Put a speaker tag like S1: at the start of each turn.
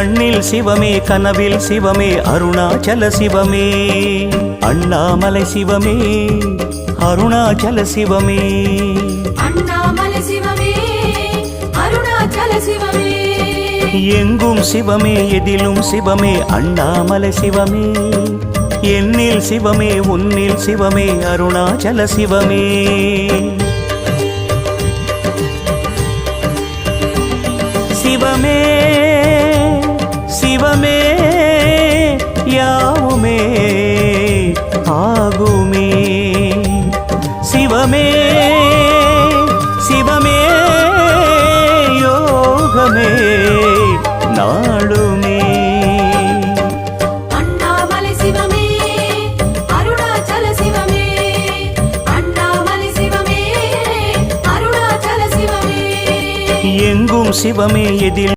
S1: கண்ணில் சிவமே கனவில் சிவமே அருணாச்சல சிவமே அண்ணாமலை சிவமே அருணாச்சல சிவமே
S2: அண்ணாமலை சிவமே அருணாச்சல சிவமே
S1: எங்கும் சிவமே எதிலும் சிவமே அண்ணாமலை சிவமே என்னில் சிவமே உன்னில் சிவமே அருணாச்சல சிவமே சிவமே சிவமே யாவுமே ஆகுமே சிவமே சிவமே யோகமே நாளுமே
S2: அண்ணாமலை சிவமே அருணாச்சல சிவமே அண்ணாமலை சிவமே அருணாச்சல சிவமே
S1: எங்கும் சிவமே எதில்